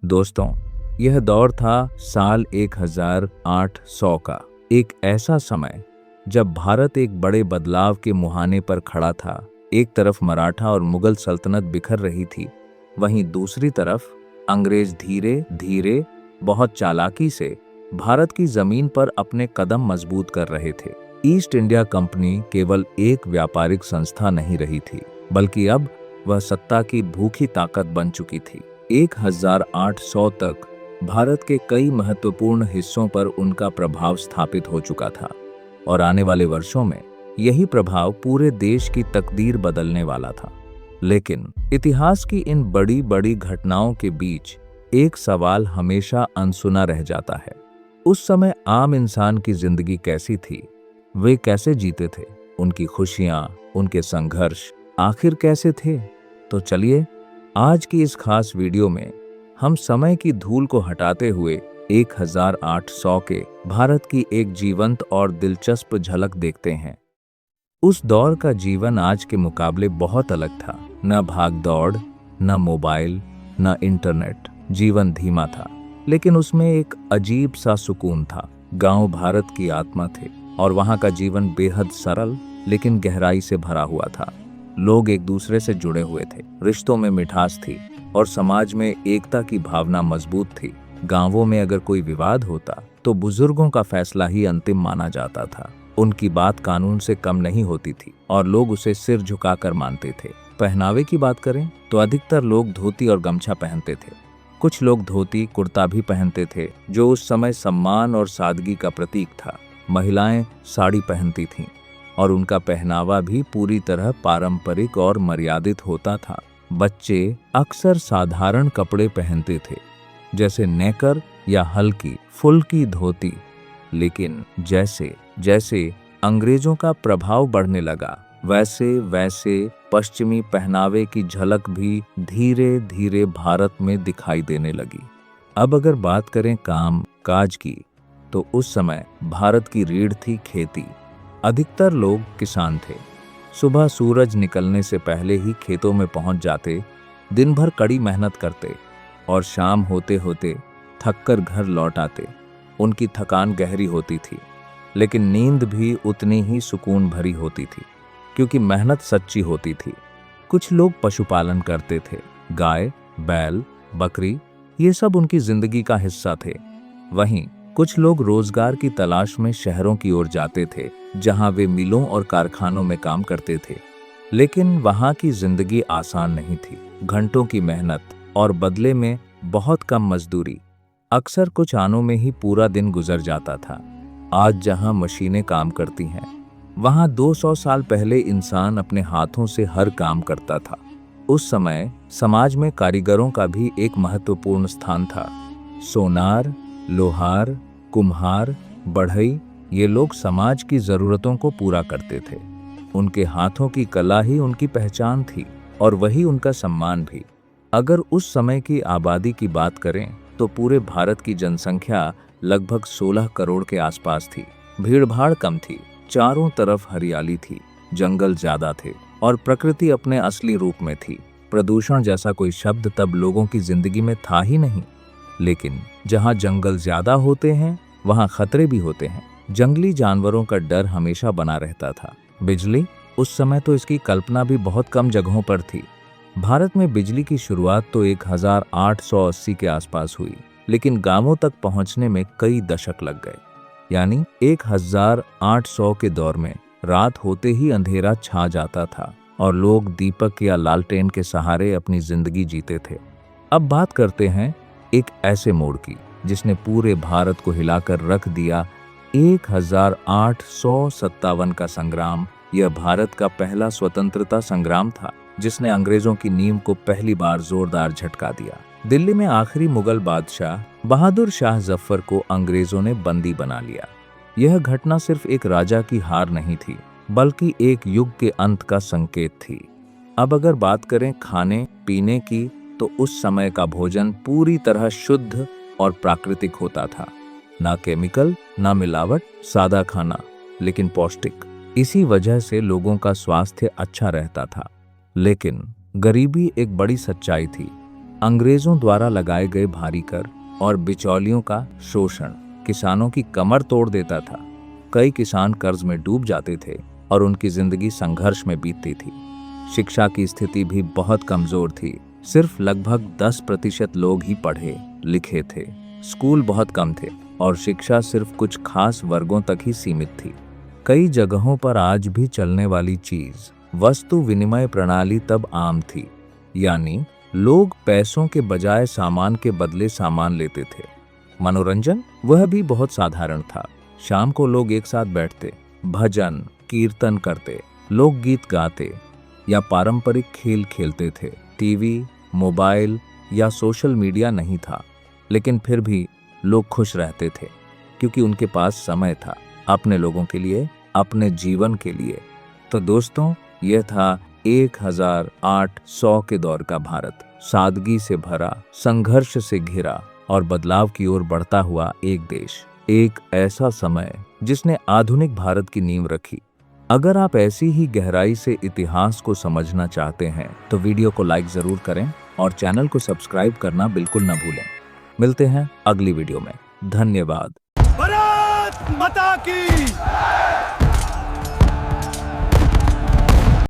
दोस्तों, यह दौर था साल 1800 का। एक ऐसा समय जब भारत एक बड़े बदलाव के मुहाने पर खड़ा था। एक तरफ मराठा और मुगल सल्तनत बिखर रही थी, वहीं दूसरी तरफ अंग्रेज धीरे धीरे बहुत चालाकी से भारत की जमीन पर अपने कदम मजबूत कर रहे थे। ईस्ट इंडिया कंपनी केवल एक व्यापारिक संस्था नहीं रही थी, बल्कि अब वह सत्ता की भूखी ताकत बन चुकी थी। 1800 तक भारत के कई महत्वपूर्ण हिस्सों पर उनका प्रभाव स्थापित हो चुका था और आने वाले वर्षों में यही प्रभाव पूरे देश की तकदीर बदलने वाला था। लेकिन इतिहास की इन बड़ी बड़ी घटनाओं के बीच एक सवाल हमेशा अनसुना रह जाता है। उस समय आम इंसान की जिंदगी कैसी थी? वे कैसे जीते थे? उनकी खुशियां, उनके संघर्ष आखिर कैसे थे? तो चलिए, आज की इस खास वीडियो में हम समय की धूल को हटाते हुए 1800 के भारत की एक जीवंत और दिलचस्प झलक देखते हैं। उस दौर का जीवन आज के मुकाबले बहुत अलग था। न भाग दौड़, न मोबाइल, न इंटरनेट। जीवन धीमा था, लेकिन उसमें एक अजीब सा सुकून था। गांव भारत की आत्मा थे और वहां का जीवन बेहद सरल लेकिन गहराई से भरा हुआ था। लोग एक दूसरे से जुड़े हुए थे, रिश्तों में मिठास थी और समाज में एकता की भावना मजबूत थी। गांवों में अगर कोई विवाद होता तो बुजुर्गों का फैसला ही अंतिम माना जाता था। उनकी बात कानून से कम नहीं होती थी और लोग उसे सिर झुकाकर मानते थे। पहनावे की बात करें तो अधिकतर लोग धोती और गमछा पहनते थे। कुछ लोग धोती कुर्ता भी पहनते थे, जो उस समय सम्मान और सादगी का प्रतीक था। महिलाएं साड़ी पहनती थीं और उनका पहनावा भी पूरी तरह पारंपरिक और मर्यादित होता था। बच्चे अक्सर साधारण कपड़े पहनते थे, जैसे नेकर या हल्की फुल्की धोती। लेकिन जैसे जैसे अंग्रेजों का प्रभाव बढ़ने लगा, वैसे वैसे पश्चिमी पहनावे की झलक भी धीरे धीरे भारत में दिखाई देने लगी। अब अगर बात करें काम काज की, तो उस समय भारत की रीढ़ थी खेती। अधिकतर लोग किसान थे। सुबह सूरज निकलने से पहले ही खेतों में पहुंच जाते, दिन भर कड़ी मेहनत करते और शाम होते होते थककर घर लौट आते। उनकी थकान गहरी होती थी, लेकिन नींद भी उतनी ही सुकून भरी होती थी, क्योंकि मेहनत सच्ची होती थी। कुछ लोग पशुपालन करते थे। गाय, बैल, बकरी, ये सब उनकी जिंदगी का हिस्सा थे। वहीं कुछ लोग रोजगार की तलाश में शहरों की ओर जाते थे, जहां वे मिलों और कारखानों में काम करते थे। लेकिन वहां की जिंदगी आसान नहीं थी। घंटों की मेहनत और बदले में बहुत कम मजदूरी। अक्सर कुछ आनों में ही पूरा दिन गुजर जाता था। आज जहां मशीनें काम करती हैं, वहां 200 साल पहले इंसान अपने हाथों से हर काम करता था। उस समय समाज में कारीगरों का भी एक महत्वपूर्ण स्थान था। सोनार, लोहार, कुम्हार, बढ़ई, ये लोग समाज की जरूरतों को पूरा करते थे। उनके हाथों की कला ही उनकी पहचान थी और वही उनका सम्मान भी। अगर उस समय की आबादी की बात करें तो पूरे भारत की जनसंख्या लगभग 16 करोड़ के आसपास थी। भीड़भाड़ कम थी, चारों तरफ हरियाली थी, जंगल ज्यादा थे और प्रकृति अपने असली रूप में थी। प्रदूषण जैसा कोई शब्द तब लोगों की जिंदगी में था ही नहीं। लेकिन जहां जंगल ज्यादा होते हैं, वहां खतरे भी होते हैं। जंगली जानवरों का डर हमेशा बना रहता था। बिजली, उस समय तो इसकी कल्पना भी बहुत कम जगहों पर थी। भारत में बिजली की शुरुआत तो 1880 के आसपास हुई, लेकिन गांवों तक पहुंचने में कई दशक लग गए। यानी 1800 के दौर में रात होते ही अंधेरा छा जाता था और लोग दीपक या लालटेन के सहारे अपनी जिंदगी जीते थे। अब बात करते हैं एक ऐसे मोड़ की जिसने पूरे भारत को हिलाकर रख दिया। 1857 का संग्राम, यह भारत का पहला स्वतंत्रता संग्राम था, जिसने अंग्रेजों की नींव को पहली बार जोरदार झटका दिया। दिल्ली में आखिरी मुगल बादशाह बहादुर शाह जफर को अंग्रेजों ने बंदी बना लिया। यह घटना सिर्फ एक राजा की हार नहीं थी, बल्कि एक युग के अंत का संकेत थी। अब अगर बात करें खाने पीने की, तो उस समय का भोजन पूरी तरह शुद्ध और प्राकृतिक होता था। ना केमिकल, ना मिलावट, सादा खाना, लेकिन पौष्टिक। इसी वजह से लोगों का स्वास्थ्य अच्छा रहता था। लेकिन गरीबी एक बड़ी सच्चाई थी। अंग्रेजों द्वारा लगाए गए भारी कर और बिचौलियों का शोषण किसानों की कमर तोड़ देता था। कई किसान कर्ज में डूब जाते थे और उनकी जिंदगी संघर्ष में बीतती थी। शिक्षा की स्थिति भी बहुत कमजोर थी। सिर्फ लगभग 10% लोग ही पढ़े लिखे थे। स्कूल बहुत कम थे और शिक्षा सिर्फ कुछ खास वर्गों तक ही सीमित थी। कई जगहों पर आज भी चलने वाली चीज वस्तु विनिमय प्रणाली तब आम थी, यानी लोग पैसों के बजाय सामान के बदले सामान लेते थे। मनोरंजन वह भी बहुत साधारण था। शाम को लोग एक साथ बैठते, भजन कीर्तन करते, लोकगीत गाते या पारंपरिक खेल खेलते थे। टीवी, मोबाइल या सोशल मीडिया नहीं था, लेकिन फिर भी लोग खुश रहते थे क्योंकि उनके पास समय था अपने लोगों के लिए, अपने जीवन के लिए। तो दोस्तों, यह था 1800 के दौर का भारत। सादगी से भरा, संघर्ष से घिरा और बदलाव की ओर बढ़ता हुआ एक देश। एक ऐसा समय जिसने आधुनिक भारत की नींव रखी। अगर आप ऐसी ही गहराई से इतिहास को समझना चाहते हैं तो वीडियो को लाइक जरूर करें और चैनल को सब्सक्राइब करना बिल्कुल न भूलें। मिलते हैं अगली वीडियो में। धन्यवाद। भारत माता की